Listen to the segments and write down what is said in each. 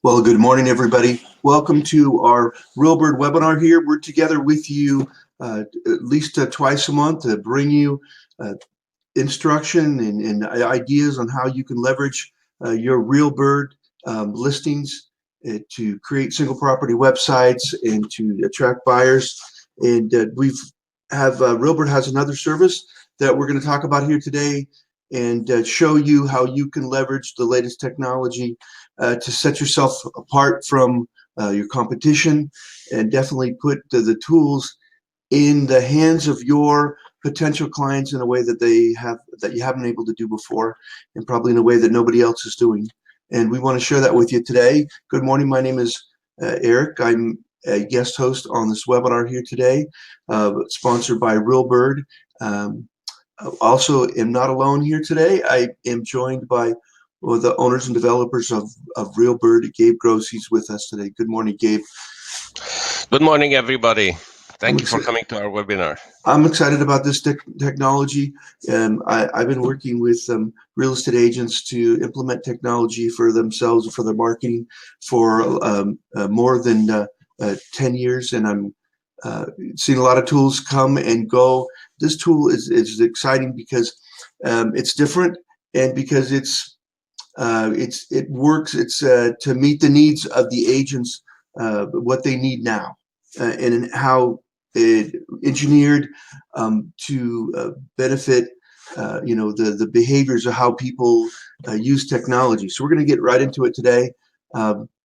Well, good morning, everybody. Welcome to our RealBird webinar here. We're together with you at least twice a month to bring you instruction and ideas on how you can leverage your RealBird listings to create single property websites and to attract buyers. And RealBird has another service that we're going to talk about here today and show you how you can leverage the latest technology to set yourself apart from your competition and definitely put the tools in the hands of your potential clients in a way that you haven't been able to do before, and probably in a way that nobody else is doing. And we want to share that with you today. Good morning. My name is Eric. I'm a guest host on this webinar here today, sponsored by RealBird. Also am not alone here today. I am joined by the owners and developers of RealBird, Gabe Gross. He's with us today. Good morning, Gabe. Good morning, everybody. Thank you for coming to our webinar. I'm excited about this technology. I've been working with real estate agents to implement technology for themselves and for their marketing for more than 10 years, and I'm seeing a lot of tools come and go. This tool is exciting because it's different, and because it works. It's to meet the needs of the agents, what they need now, and how it engineered to benefit the behaviors of how people use technology. So we're going to get right into it today.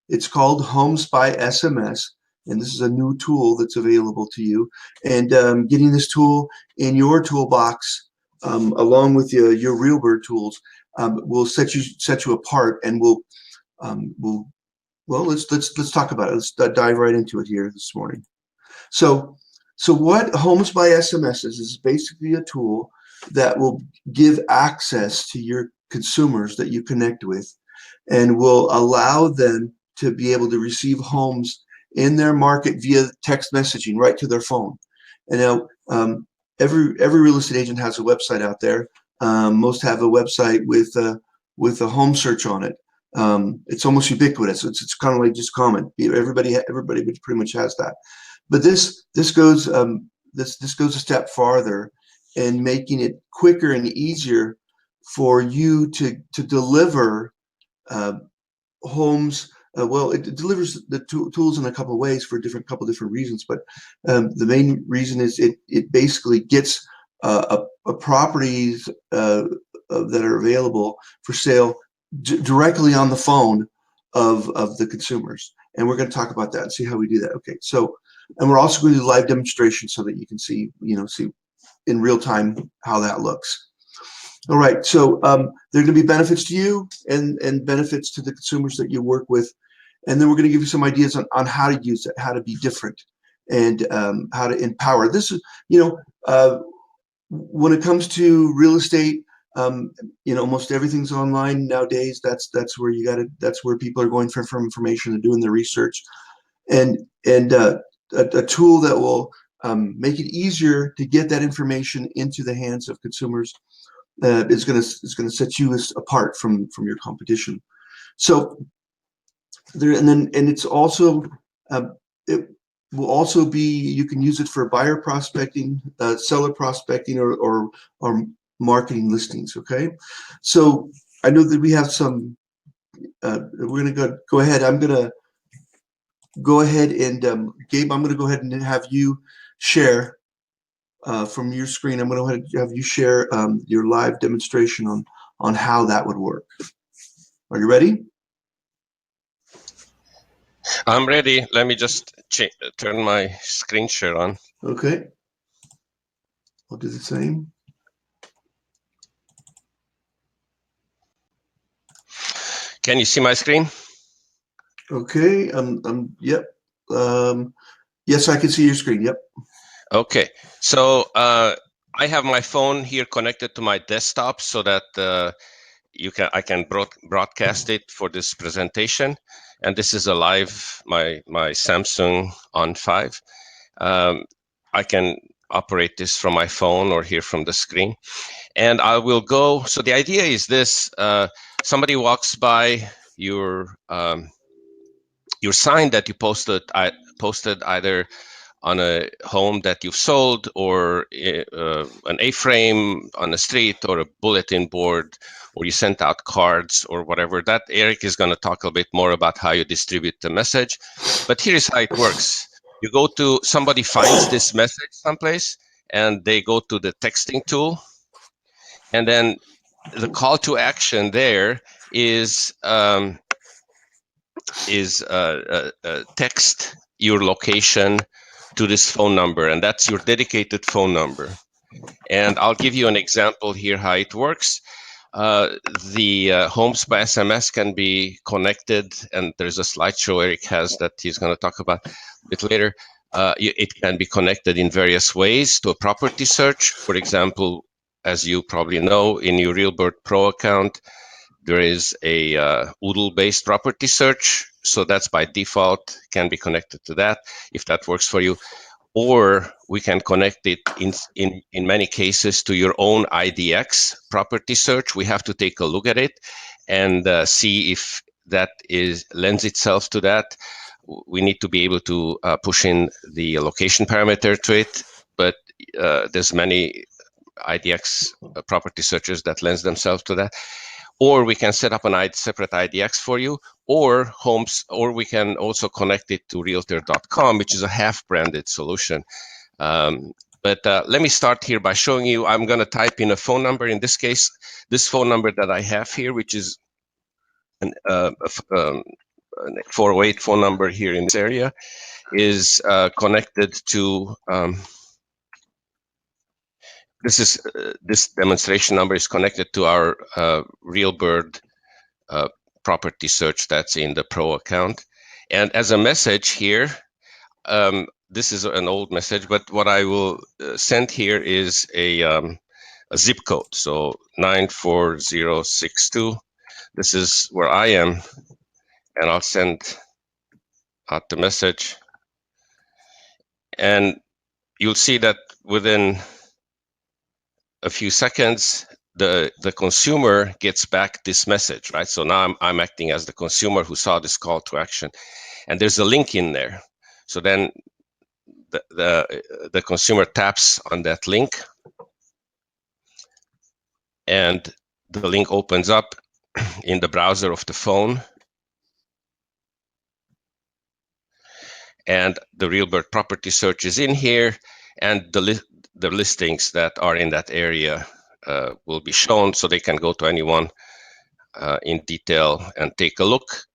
It's called HomesBySMS, and this is a new tool that's available to you. And getting this tool in your toolbox along with your RealBird tools will set you apart, and let's talk about it. Let's dive right into it here this morning. So what HomesBySMS is basically a tool that will give access to your consumers that you connect with, and will allow them to be able to receive homes in their market via text messaging right to their phone. And now every real estate agent has a website out there. Most have a website with a home search on it. It's almost ubiquitous. It's kind of like just common. Everybody pretty much has that. But this goes a step farther in making it quicker and easier for you to deliver homes. It delivers the tools in a couple of ways for couple different reasons. But the main reason is it basically gets properties that are available for sale directly on the phone of the consumers. And we're going to talk about that and see how we do that. Okay, and we're also going to do live demonstrations so that you can see in real time how that looks. All right, so there are going to be benefits to you and benefits to the consumers that you work with. And then we're going to give you some ideas on how to use it, how to be different, and how to empower. This is, when it comes to real estate, almost everything's online nowadays. That's where people are going for information and doing their research, and a tool that will make it easier to get that information into the hands of consumers is going to set you apart from your competition. So it's also it will also be, you can use it for buyer prospecting, seller prospecting, or marketing listings. Okay, so I know that we have some. We're going to go ahead. I'm going to go ahead and Gabe, I'm going to go ahead and have you share from your screen. I'm going to have you share your live demonstration on how that would work. Are you ready? I'm ready. Let me just turn my screen share on. Okay. I'll do the same. Can you see my screen? Okay. Yep. Yes, I can see your screen. Yep. Okay. So I have my phone here connected to my desktop so that I can broadcast it for this presentation. And this is a live, my Samsung On 5. I can operate this from my phone or here from the screen. And I will go, so the idea is this, somebody walks by your your sign that you posted either on a home that you've sold, or an A-frame on the street, or a bulletin board, or you sent out cards or whatever. That Eric is going to talk a bit more about how you distribute the message. But here's how it works. You go to, somebody finds this message someplace, and they go to the texting tool, and then the call to action there is text your location to this phone number, and that's your dedicated phone number. And I'll give you an example here how it works. The Homes by SMS can be connected, and there's a slideshow Eric has that he's going to talk about a bit later. It can be connected in various ways to a property search. For example, as you probably know, in your RealBird Pro account, there is a UDL-based property search, so that's by default, can be connected to that if that works for you. Or we can connect it in many cases to your own IDX property search. We have to take a look at it and see if that lends itself to that. We need to be able to push in the location parameter to it, but there's many IDX property searches that lends themselves to that. Or we can set up a separate IDX for you, or we can also connect it to realtor.com, which is a half-branded solution. But let me start here by showing you. I'm going to type in a phone number. In this case, this phone number that I have here, which is an 408 phone number here in this area, is connected to this demonstration number is connected to our RealBird property search that's in the Pro account. And as a message here, this is an old message, but what I will send here is a zip code. So 94062. This is where I am, and I'll send out the message. And you'll see that within a few seconds, the consumer gets back this message, right? So now I'm acting as the consumer who saw this call to action, and there's a link in there. So then the consumer taps on that link, and the link opens up in the browser of the phone, and the RealBird property search is in here, and the listings that are in that area will be shown, so they can go to anyone in detail and take a look.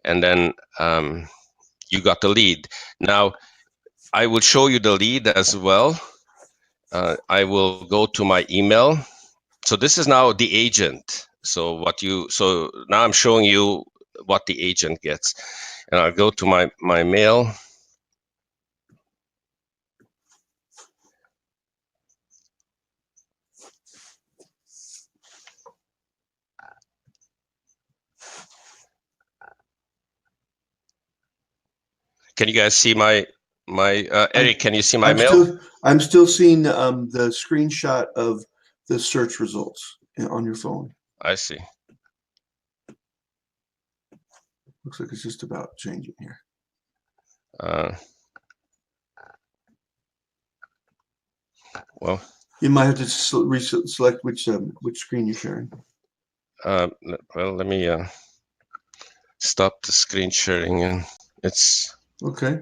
And then you got the lead. Now, I will show you the lead as well. I will go to my email. So this is now the agent. So now I'm showing you what the agent gets. And I'll go to my mail. Can you guys see my Eric? Can you see my mail? I'm still seeing the screenshot of the search results on your phone. I see. Looks like it's just about changing here. Well, you might have to select which screen you're sharing. Well, let me stop the screen sharing, and it's okay.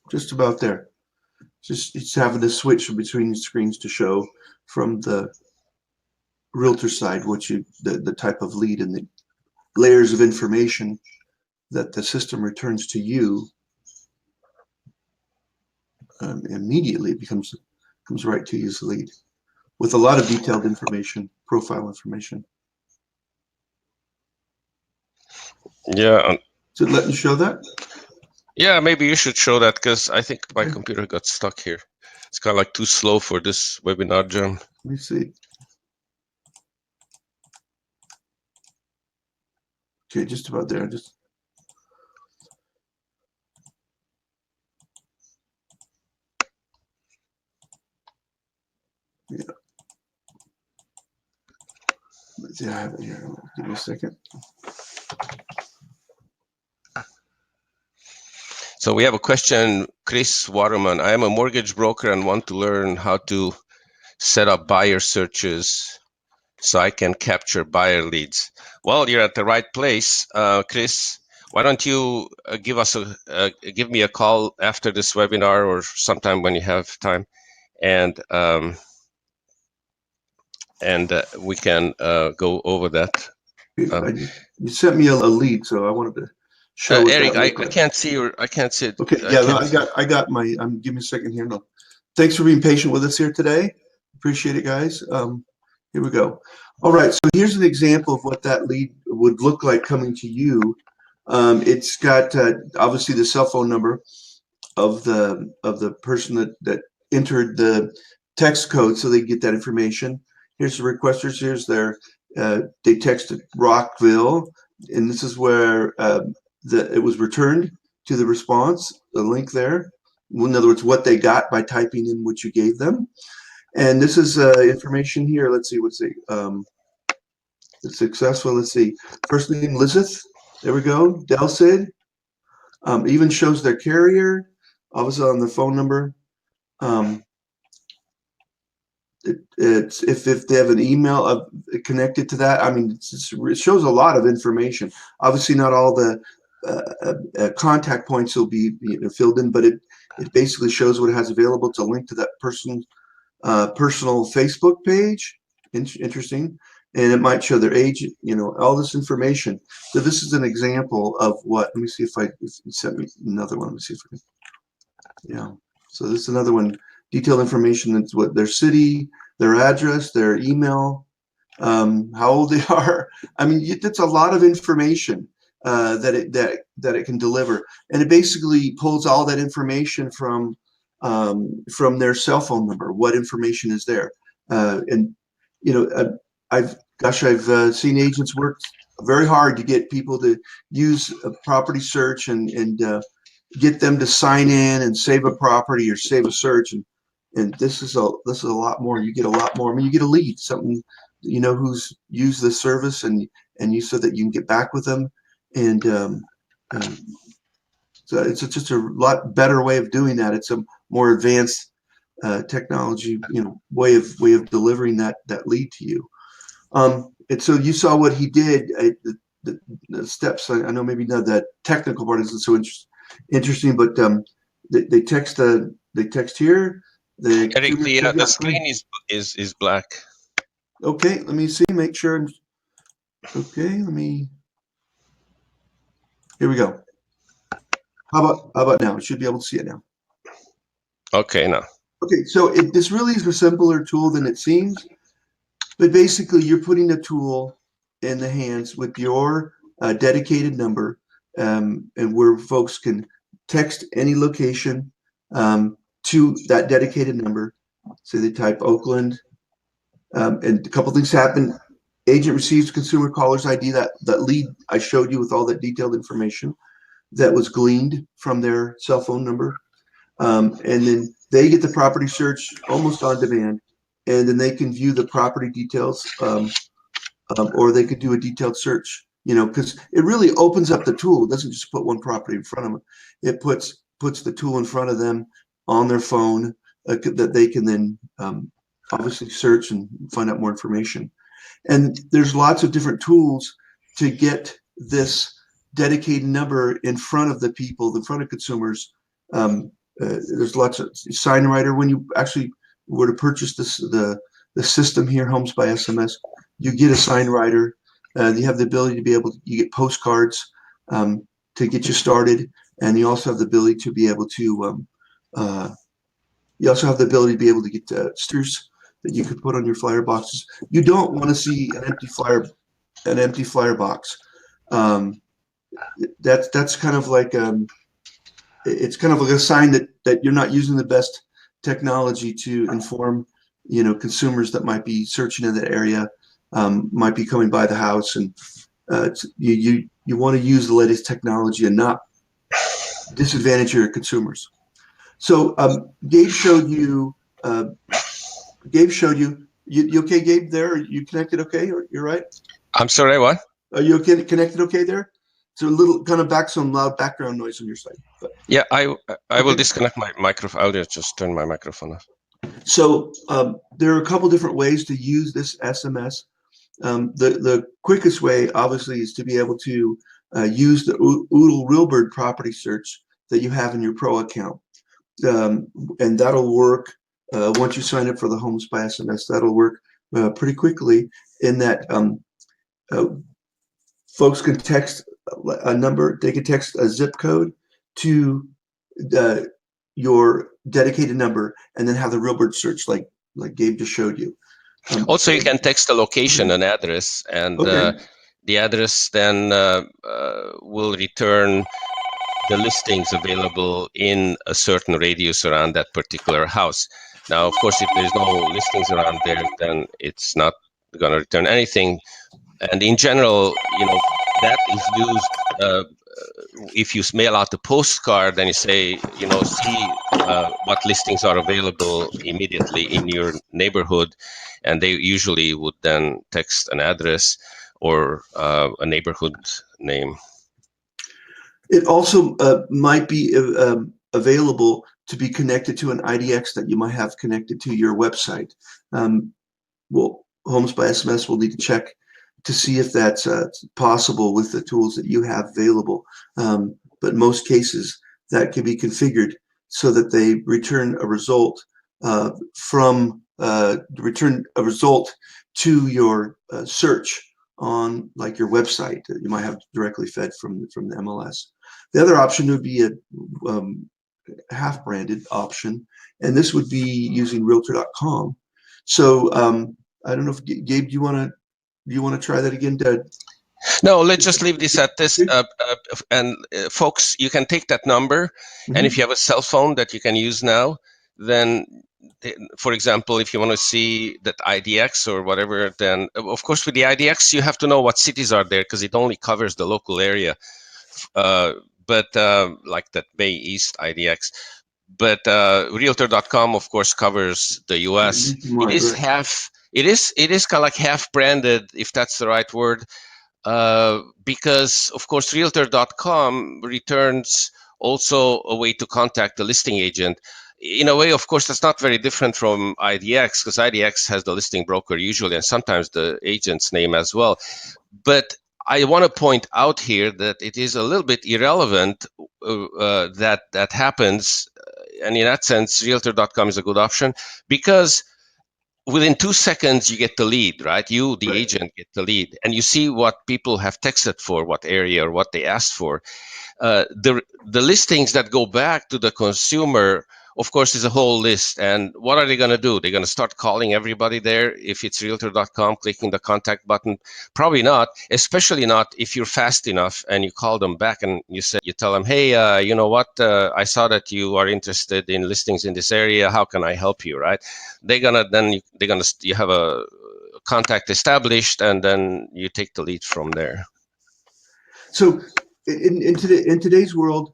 Just about there. It's having to switch between the screens to show from the realtor side the type of lead and the layers of information that the system returns to you. Immediately comes right to you as the lead with a lot of detailed information, profile information. Yeah. Is it letting you show that? Yeah, maybe you should show that, because I think my computer got stuck here. It's kind of like too slow for this webinar, Jim. Let me see. Okay, just about there. see, I have it here. Give me a second. So we have a question, Chris Waterman. I am a mortgage broker and want to learn how to set up buyer searches so I can capture buyer leads. Well, you're at the right place, Chris. Why don't you give me a call after this webinar or sometime when you have time, and we can go over that. You sent me a lead, so I wanted to show what Eric, that I looked like. can't see your. I can't see it. Okay, yeah, no, I got my. Give me a second here. No, thanks for being patient with us here today. Appreciate it, guys. Here we go. All right, so here's an example of what that lead would look like coming to you. It's got obviously the cell phone number of the person that entered the text code, so they get that information. Here's the requesters. Here's their. They texted Rockville, and this is where it was returned to the response, the link there. In other words, what they got by typing in what you gave them. And this is information here. Let's see what's the successful. Let's see. First name Lizeth. There we go. Delcid. Even shows their carrier. Obviously on the phone number. It's if they have an email connected to that. I mean, it shows a lot of information. Obviously, not all the contact points will be filled in, but it basically shows what it has available to link to that person's personal Facebook page. Interesting, and it might show their age. All this information. So this is an example of what. Let me see if you sent me another one. Let me see if I can. Yeah. So this is another one. Detailed information. That's what their city, their address, their email, how old they are. I mean, it's a lot of information that it can deliver, and it basically pulls all that information from their cell phone number. What information is there? And I've seen agents work very hard to get people to use a property search and get them to sign in and save a property or save a search, and this is a lot more. You get a lot more. I mean, you get a lead, something who's used the service, and you so that you can get back with them, and so it's just a lot better way of doing that. It's a more advanced technology, way of delivering that lead to you. And so you saw what he did. The steps. I know maybe not the technical part isn't so interesting, but they text here. Eric, the screen is black. Okay, let me see. Make sure. Okay, Here we go. How about now? I should be able to see it now. Okay, now. Okay, so this really is a simpler tool than it seems, but basically you're putting a tool in the hands with your dedicated number, and where folks can text any location to that dedicated number. So they type Oakland, and a couple things happen. Agent receives consumer caller's ID, that lead I showed you with all that detailed information that was gleaned from their cell phone number. And then they get the property search almost on demand, and then they can view the property details, or they could do a detailed search, because it really opens up the tool. It doesn't just put one property in front of them. It puts the tool in front of them on their phone, that they can then obviously search and find out more information. And there's lots of different tools to get this dedicated number in front of the people, in front of consumers. There's lots of sign writer. When you actually were to purchase the system here, Homes by SMS, you get a sign writer. You have the ability to you get postcards to get you started, and you also have the ability to be able to get stickers that you could put on your flyer boxes. You don't want to see an empty flyer box. That's kind of like it's kind of like a sign that you're not using the best technology to inform consumers that might be searching in that area, might be coming by the house, and you want to use the latest technology and not disadvantage your consumers. So Gabe showed you You okay, Gabe? There, are you connected? Okay, you're right. I'm sorry, what? Are you okay, connected? Okay, there. It's a little kind of some loud background noise on your side. But Yeah, I will okay. disconnect my microphone. I'll just turn my microphone off. So there are a couple different ways to use this SMS. The quickest way, obviously, is to be able to use the Oodle RealBird property search that you have in your Pro account. And that'll work once you sign up for the Homes by SMS. That'll work pretty quickly in that folks can text a number, they can text a zip code to your dedicated number and then have the RealBird search like Gabe just showed you. Also, you can text a location, an address, and Okay. the address then will return the listings available in a certain radius around that particular house. Now, of course, if there's no listings around there, then it's not going to return anything. And in general, that is used if you mail out a postcard and you say, see what listings are available immediately in your neighborhood, and they usually would then text an address or a neighborhood name. It also might be available to be connected to an IDX that you might have connected to your website. Well, Homes by SMS will need to check to see if that's possible with the tools that you have available. But in most cases, that can be configured so that they return a result to your search on like your website that you might have directly fed from the MLS. The other option would be a half branded option, and this would be using Realtor.com. So I don't know if Gabe, do you want to try that again? No, let's just leave this at this. And folks, you can take that number, and if you have a cell phone that you can use now, then, for example, if you want to see that IDX or whatever, then of course with the IDX you have to know what cities are there because it only covers the local area. But like that Bay East IDX. But Realtor.com, of course, covers the U.S. It is half. It is kind of like half branded, if that's the right word. Because of course Realtor.com returns also a way to contact the listing agent. In a way, of course, that's not very different from IDX because IDX has the listing broker usually and sometimes the agent's name as well. But I want to point out here that it is a little bit irrelevant that happens. And in that sense, Realtor.com is a good option because within 2 seconds, you get the lead, right? You, the agent, get the lead, and you see what people have texted for, what area or what they asked for. The listings that go back to the consumer, of course, is a whole list. And what are they going to do? They're going to start calling everybody there if it's Realtor.com, clicking the contact button? Probably not, especially not if you're fast enough and you call them back and you tell them, hey, you know what? I saw that you are interested in listings in this area. How can I help you, right? You have a contact established and then you take the lead from there. So in today's world,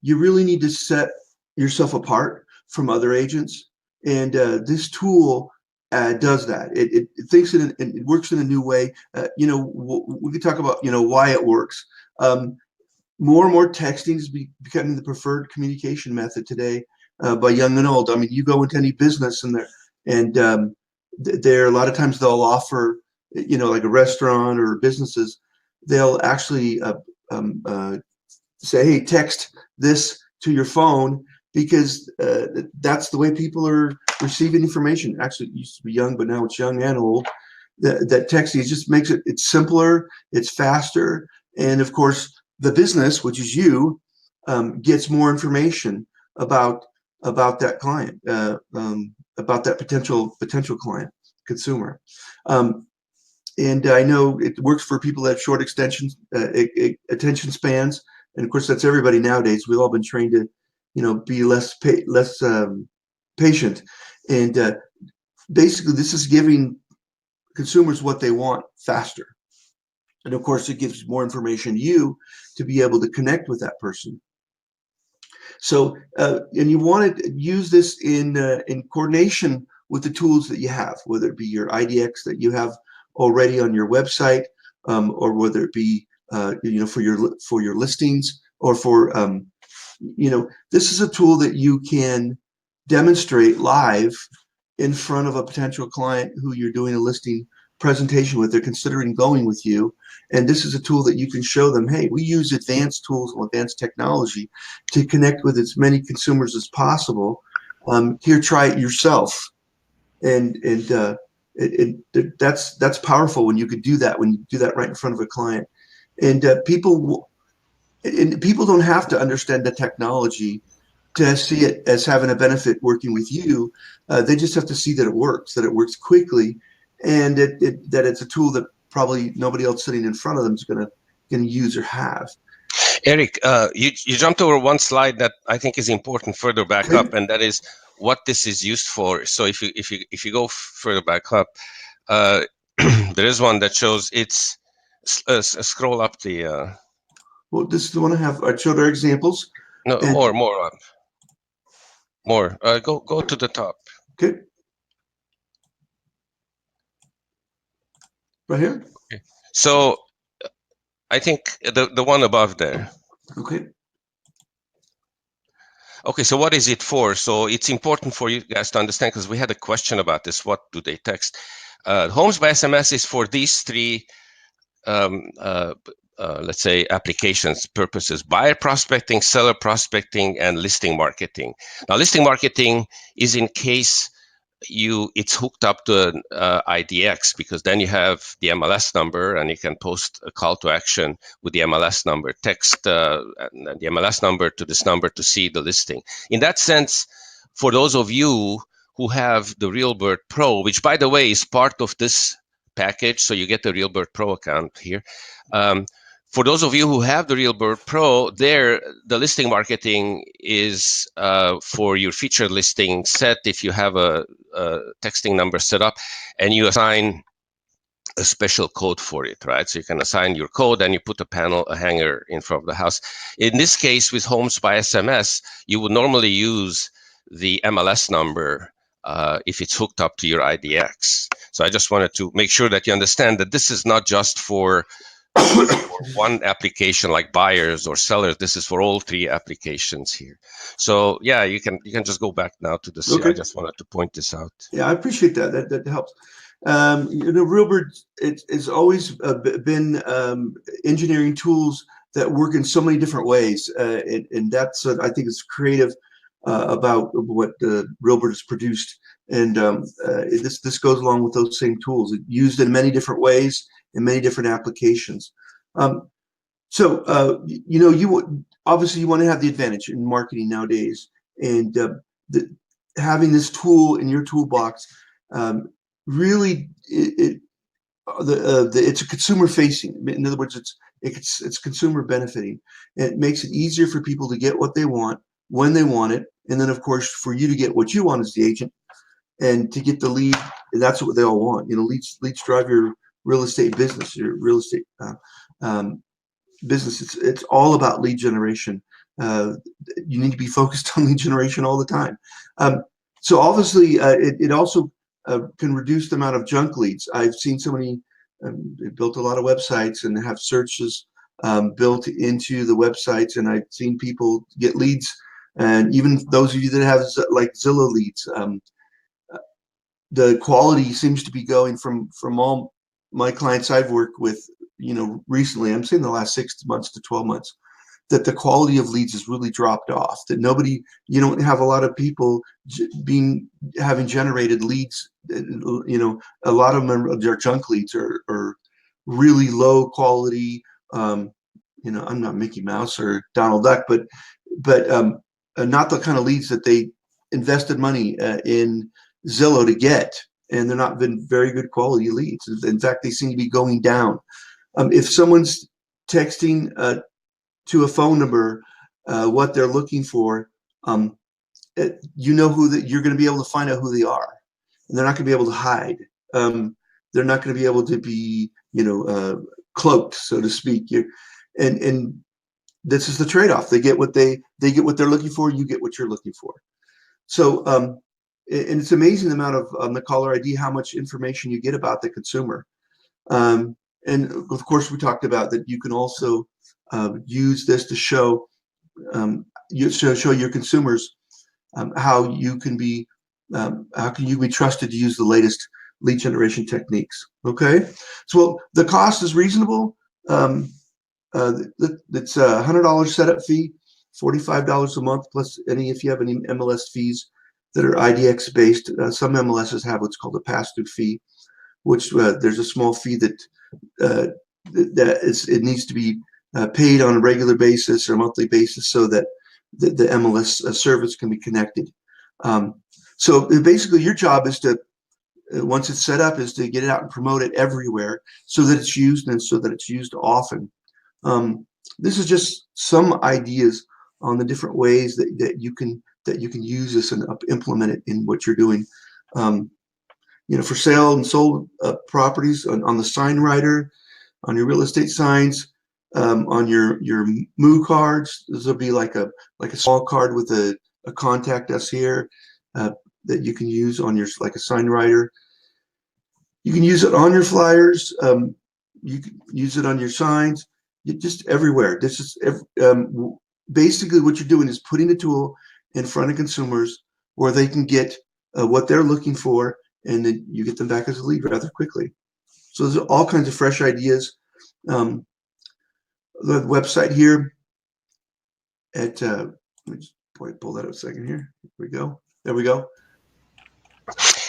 you really need to set yourself apart from other agents, and this tool does that. It thinks it works in a new way. We could talk about why it works. More and more texting is becoming the preferred communication method today by young and old. I mean, you go into any business and there a lot of times they'll offer, like a restaurant or businesses, they'll actually say, hey, text this to your phone because that's the way people are receiving information. Actually, it used to be young, but now it's young and old. That texting just makes it's simpler, it's faster, and of course, the business, which is you, gets more information about that client, about that potential client, consumer. And I know it works for people that have short attention spans, and of course that's everybody nowadays. We've all been trained to, be less patient, and basically this is giving consumers what they want faster. And of course, it gives more information to you to be able to connect with that person. So, and you want to use this in coordination with the tools that you have, whether it be your IDX that you have already on your website, or whether it be for your listings, or for this is a tool that you can demonstrate live in front of a potential client who you're doing a listing presentation with. They're considering going with you, and this is a tool that you can show them, hey, we use advanced tools and advanced technology to connect with as many consumers as possible. Here, try it yourself. And that's powerful when you could do that, when you do that right in front of a client. And people don't have to understand the technology to see it as having a benefit working with you. They just have to see that it works quickly, and that it's a tool that probably nobody else sitting in front of them is going to use or have. Eric, you jumped over one slide that I think is important further back up, and that is what this is used for. So if you go further back up, there is one that shows it's scroll up the. Well, this is the one I showed our examples. No, more up. More. Go to the top. Okay. Right here. Okay. So I think the one above there. Okay. Okay, so what is it for? So it's important for you guys to understand, because we had a question about this. What do they text? Homes by SMS is for these three, let's say, applications purposes: buyer prospecting, seller prospecting, and listing marketing. Now, listing marketing is in case it's hooked up to an IDX, because then you have the MLS number and you can post a call to action with the MLS number, text the MLS number to this number to see the listing. In that sense, for those of you who have the RealBird Pro, which by the way is part of this package, so you get the RealBird Pro account here. For those of you who have the RealBird Pro, the listing marketing is for your featured listing set. If you have a texting number set up, and you assign a special code for it, right? So you can assign your code and you put a hanger in front of the house. In this case, with Homes by SMS, you would normally use the MLS number if it's hooked up to your IDX. So I just wanted to make sure that you understand that this is not just for one application like buyers or sellers. This is for all three applications here. So yeah, you can just go back now to the. Okay. I just wanted to point this out. Yeah, I appreciate that. That helps. RealBird, it's always been engineering tools that work in so many different ways, and that's I think is creative about what RealBird has produced. And this goes along with those same tools, used in many different ways in many different applications. You obviously you want to have the advantage in marketing nowadays, and having this tool in your toolbox really it's a consumer facing. In other words, it's consumer benefiting. It makes it easier for people to get what they want when they want it, and then of course for you to get what you want as the agent, and to get the lead. And that's what they all want. Leads drive your real estate business, your real estate business. It's all about lead generation. You need to be focused on lead generation all the time. So obviously, it also can reduce the amount of junk leads. I've seen so many built a lot of websites and have searches built into the websites, and I've seen people get leads, and even those of you that have like Zillow leads. The quality seems to be going from all my clients I've worked with, recently, I'm saying the last 6 months to 12 months, that the quality of leads has really dropped off. That you don't have a lot of people having generated leads. A lot of them, their junk leads are really low quality. I'm not Mickey Mouse or Donald Duck, but not the kind of leads that they invested money in Zillow to get, and they're not been very good quality leads. In fact, they seem to be going down. If someone's texting to a phone number what they're looking for, you're going to be able to find out who they are, and they're not going to be able to hide. They're not going to be able to be cloaked, so to speak. And this is the trade-off. They get what they're looking for. You get what you're looking for. So and it's amazing the amount of on the caller ID how much information you get about the consumer. And of course, we talked about that you can also use this to show show your consumers how you can be trusted to use the latest lead generation techniques. Okay, so well, the cost is reasonable. It's a $100 setup fee, $45 a month plus any if you have any MLS fees that are IDX based. Some MLSs have what's called a pass-through fee, which there's a small fee that it needs to be paid on a regular basis or monthly basis so that the MLS service can be connected. So basically, your job is to once it's set up is to get it out and promote it everywhere so that it's used and so that it's used often. This is just some ideas on the different ways that you can use this and implement it in what you're doing. For sale and sold properties on the sign writer, on your real estate signs, on your MU cards. This will be like a small card with a contact us here that you can use on your like a sign writer. You can use it on your flyers. You can use it on your signs. Just everywhere. This is basically what you're doing is putting the tool in front of consumers where they can get what they're looking for, and then you get them back as a lead rather quickly. So there's all kinds of fresh ideas. The website here at let me just pull that up a second here. Here we go. There we go.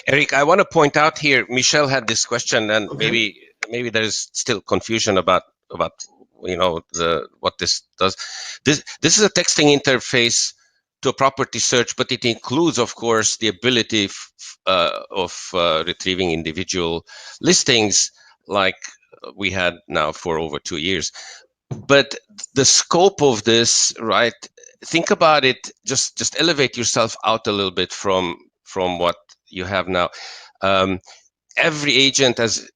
Eric, I want to point out here, Michelle had this question, and Okay. maybe there's still confusion about what this does. This is a texting interface to a property search, but it includes, of course, the ability of retrieving individual listings like we had now for over 2 years. But the scope of this, right? Think about it. Just elevate yourself out a little bit from what you have now. Every agent, as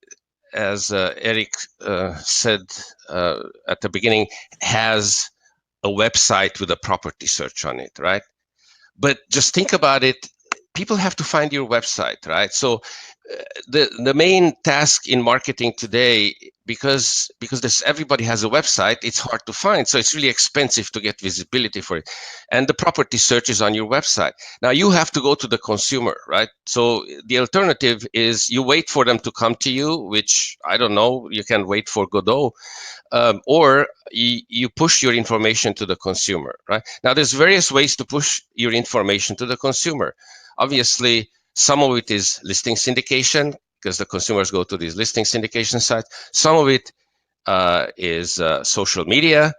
Eric said at the beginning, has a website with a property search on it, right? But just think about it. People have to find your website, right? So the main task in marketing today, because everybody has a website, it's hard to find. So it's really expensive to get visibility for it. And the property search is on your website. Now you have to go to the consumer, right? So the alternative is you wait for them to come to you, which I don't know, you can wait for Godot, or you push your information to the consumer, right? Now there's various ways to push your information to the consumer. Obviously, some of it is listing syndication because the consumers go to these listing syndication sites. Some of it is social media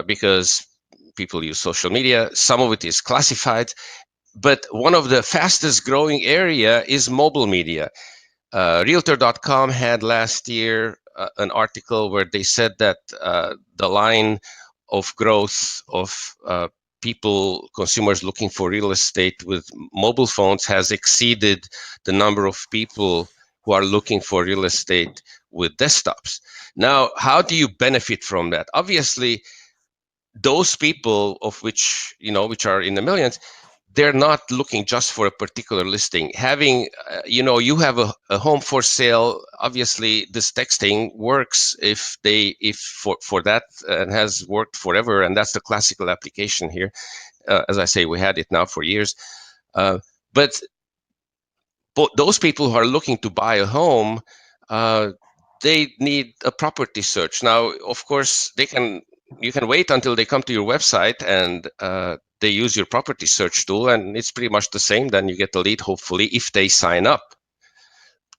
because people use social media. Some of it is classified. But one of the fastest growing area is mobile media. Realtor.com had last year an article where they said that the line of growth of consumers looking for real estate with mobile phones has exceeded the number of people who are looking for real estate with desktops. Now, how do you benefit from that? Obviously, those people of which are in the millions, they're not looking just for a particular listing. Having, you have a home for sale. Obviously, this texting works if for that and has worked forever, and that's the classical application here. As I say, we had it now for years. But those people who are looking to buy a home, they need a property search. Now, of course, you can wait until they come to your website and they use your property search tool, and it's pretty much the same. Then you get the lead, hopefully, if they sign up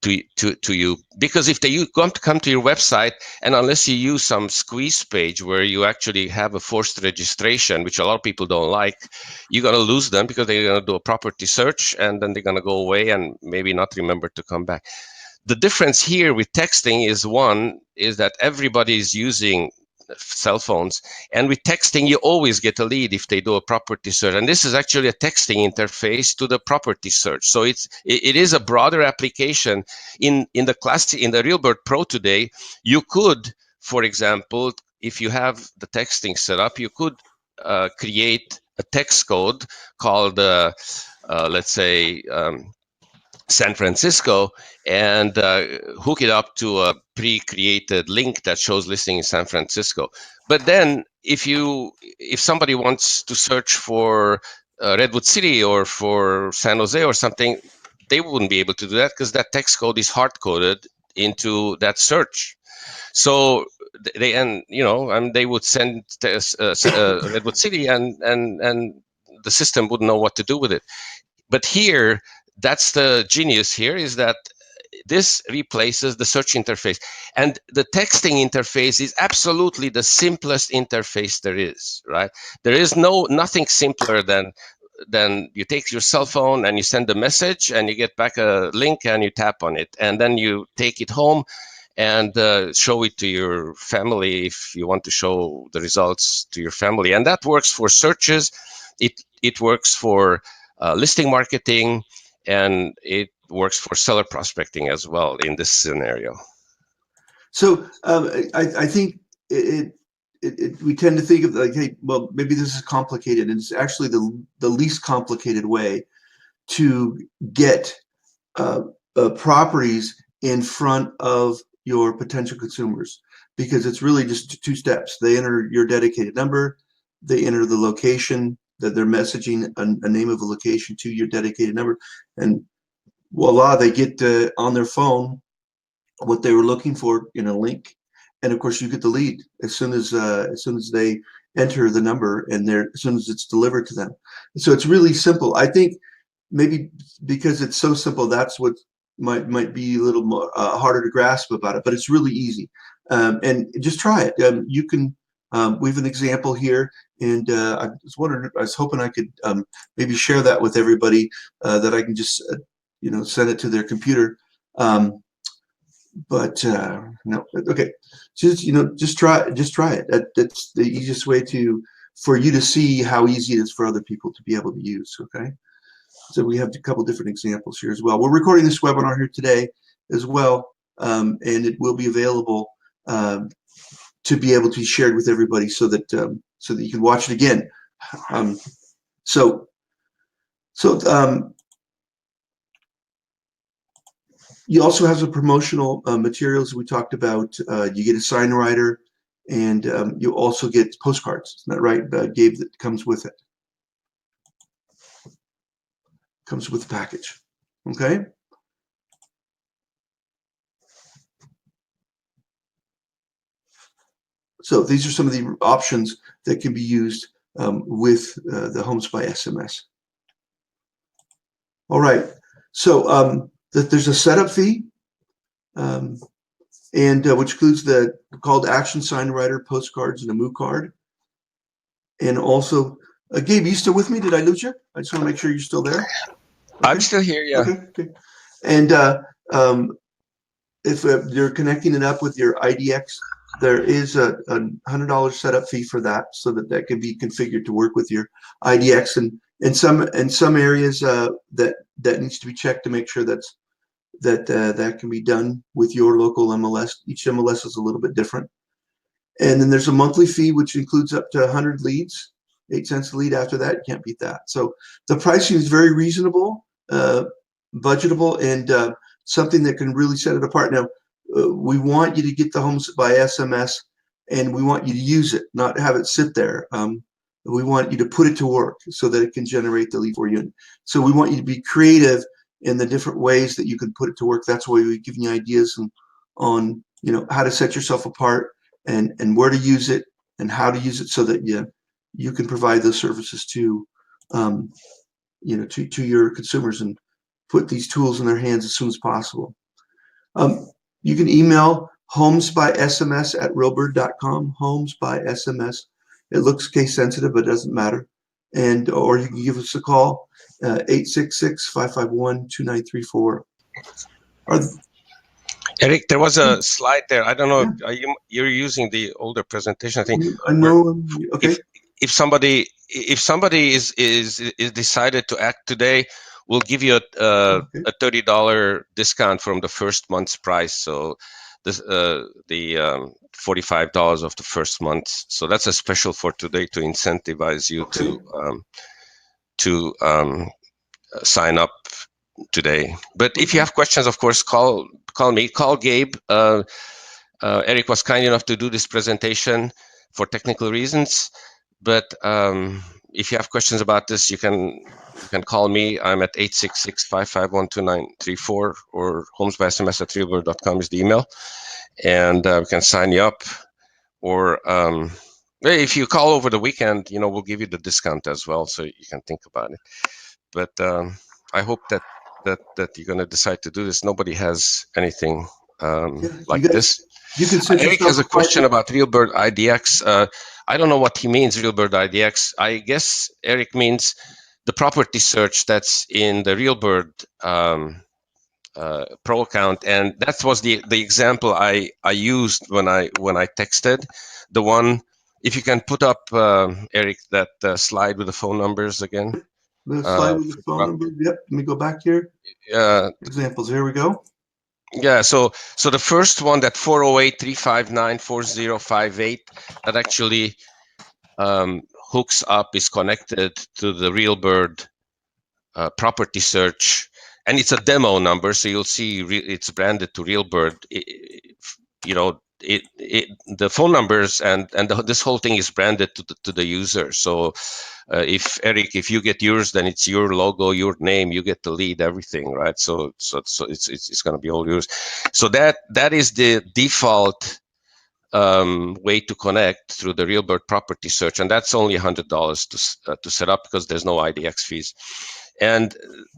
to you. Because if they come to your website, and unless you use some squeeze page where you actually have a forced registration, which a lot of people don't like, you're going to lose them because they're going to do a property search and then they're going to go away and maybe not remember to come back. The difference here with texting is that everybody is using cell phones, and with texting you always get a lead if they do a property search, and this is actually a texting interface to the property search. So it is a broader application. In the RealBird Pro today, you could, for example, if you have the texting set up, you could create a text code called let's say, San Francisco, and hook it up to a pre-created link that shows listing in San Francisco. But then if somebody wants to search for Redwood City or for San Jose or something, they wouldn't be able to do that because that text code is hard-coded into that search. So they would send Redwood City, and the system wouldn't know what to do with it. But here, that's the genius here, is that this replaces the search interface, and the texting interface is absolutely the simplest interface there is. Right? There is nothing simpler than you take your cell phone and you send a message and you get back a link and you tap on it, and then you take it home and show it to your family if you want to show the results to your family. And that works for searches. It works for listing marketing, and it works for seller prospecting as well in this scenario. So I think we tend to think of like, hey, well, maybe this is complicated, and it's actually the least complicated way to get properties in front of your potential consumers, because it's really just 2 steps. They enter your dedicated number, they enter the location that they're messaging, a name of a location to your dedicated number, and voila, they get on their phone what they were looking for in a link, and of course you get the lead as soon as they enter the number, and as soon as it's delivered to them. So it's really simple. I think maybe because it's so simple, that's what might be a little more harder to grasp about it, but it's really easy. And just try it. You can. We have an example here, and I was hoping I could maybe share that with everybody, that I can just send it to their computer. But no, okay. Just try it. That's the easiest way for you to see how easy it is for other people to be able to use. Okay. So we have a couple different examples here as well. We're recording this webinar here today as well, and it will be available to be able to be shared with everybody, so that you can watch it again. You also have some promotional materials we talked about. You get a sign writer, and you also get postcards. Isn't that right, Gabe? That comes with it. Comes with the package. Okay. So these are some of the options that can be used with the Homes by SMS. All right. So there's a setup fee, and which includes the call to action, sign writer, postcards, and a MOO card. And also, Gabe, you still with me? Did I lose you? I just want to make sure you're still there. Okay. I'm still here, yeah. Okay. And if you're connecting it up with your IDX, there is a $100 setup fee for that, so that can be configured to work with your IDX. And in some areas that needs to be checked to make sure that can be done with your local MLS. Each MLS is a little bit different. And then there's a monthly fee, which includes up to 100 leads, 8 cents a lead. After that, you can't beat that. So the pricing is very reasonable, budgetable, and something that can really set it apart. Now, we want you to get the Homes by SMS, and we want you to use it, not have it sit there. We want you to put it to work so that it can generate the lead for you. So we want you to be creative in the different ways that you can put it to work. That's why we give you ideas on how to set yourself apart, and where to use it and how to use it, so that you can provide those services to your consumers and put these tools in their hands as soon as possible. You can email HomesBySMS at RealBird.com. HomesBySMS. It looks case sensitive, but it doesn't matter. Or you can give us a call, 866-551-2934. Eric, there was a slide there. I don't know. Yeah. You're using the older presentation, I think. I know. Okay. If somebody is decided to act today, we'll give you a $30 discount from the first month's price. So this the $45 of the first month. So that's a special for today to incentivize you to sign up today. But if you have questions, of course, call me, call Gabe. Eric was kind enough to do this presentation for technical reasons, but if you have questions about this, you can call me. I'm at 866-551-2934, or HomesBySMS@RealBird.com is the email, and we can sign you up. Or if you call over the weekend, we'll give you the discount as well, so you can think about it. But I hope that you're going to decide to do this. Nobody has anything like this. You can set Eric has a question about RealBird IDX. I don't know what he means, RealBird IDX. I guess Eric means the property search that's in the RealBird Pro account, and that was the example I used when I texted. The one, if you can put up, Eric, that slide with the phone numbers again. The slide with the phone number. Yep. Let me go back here. Examples. Here we go. Yeah. So the first one, that 408-359-4058, that actually hooks up, is connected to the RealBird property search, and it's a demo number, so you'll see it's branded to RealBird. The phone numbers and this whole thing is branded to the user. So if Eric, if you get yours, then it's your logo, your name, you get to lead everything, right? So it's going to be all yours. So that is the default way to connect through the RealBird property search, and that's only $100 to set up, because there's no IDX fees. And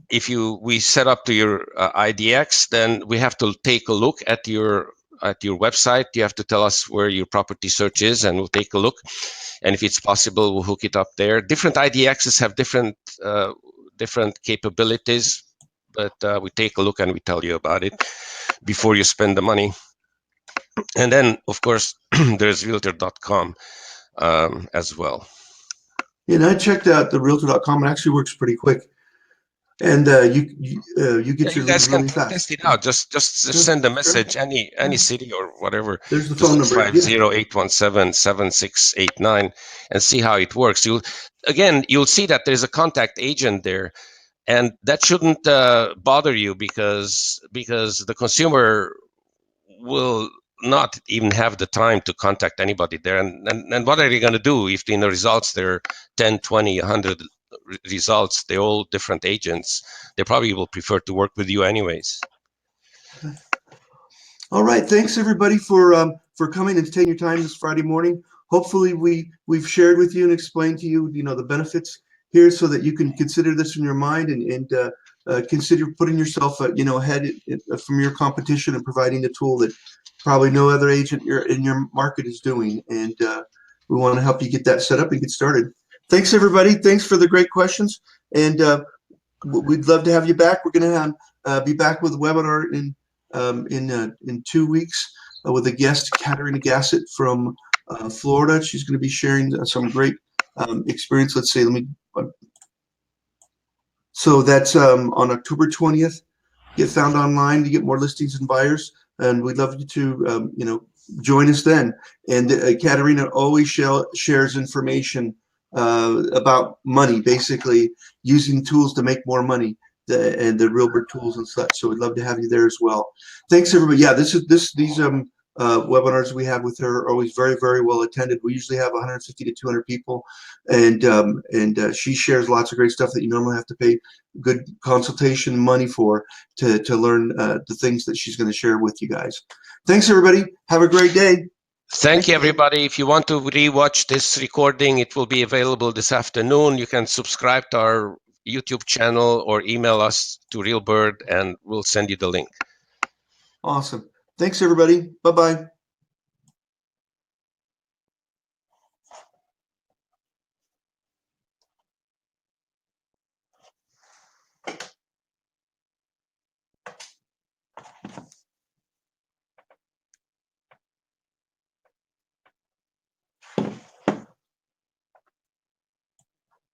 if we set up to your IDX, then we have to take a look at your website. You have to tell us where your property search is, and we'll take a look. And if it's possible, we'll hook it up there. Different IDXs have different capabilities, but we take a look and we tell you about it before you spend the money. And then, of course, there's Realtor.com as well. Yeah, and I checked out the Realtor.com. It actually works pretty quick. And you get your leads really fast. Test it out. Just send a message, any city or whatever. There's the phone number. 650-817-7689, and see how it works. You'll see that there's a contact agent there, and that shouldn't bother you, because the consumer will not even have the time to contact anybody there. And what are you going to do if in the results there are 10, 20, 100 results? They're all different agents. They probably will prefer to work with you anyways. Okay. All right. Thanks everybody for coming and taking your time this Friday morning. Hopefully we've shared with you and explained to you, the benefits here, so that you can consider this in your mind and consider putting yourself, ahead from your competition and providing a tool that probably no other agent in your market is doing. And we want to help you get that set up and get started. Thanks, everybody. Thanks for the great questions. And we'd love to have you back. We're going to be back with a webinar in 2 weeks with a guest, Katerina Gassett from Florida. She's going to be sharing some great experience. Let's say, so that's on October 20th. Get found online to get more listings and buyers. And we'd love you to, join us then. And Katerina always shares information about money, basically using tools to make more money, and the RealBird tools and such. So we'd love to have you there as well. Thanks, everybody. Yeah, these webinars we have with her are always very, very well attended. We usually have 150 to 200 people, and she shares lots of great stuff that you normally have to pay good consultation money for to learn the things that she's going to share with you guys. Thanks, everybody. Have a great day. Thank you, everybody. If you want to rewatch this recording, it will be available this afternoon. You can subscribe to our YouTube channel or email us to RealBird, and we'll send you the link. Awesome. Thanks, everybody. Bye-bye.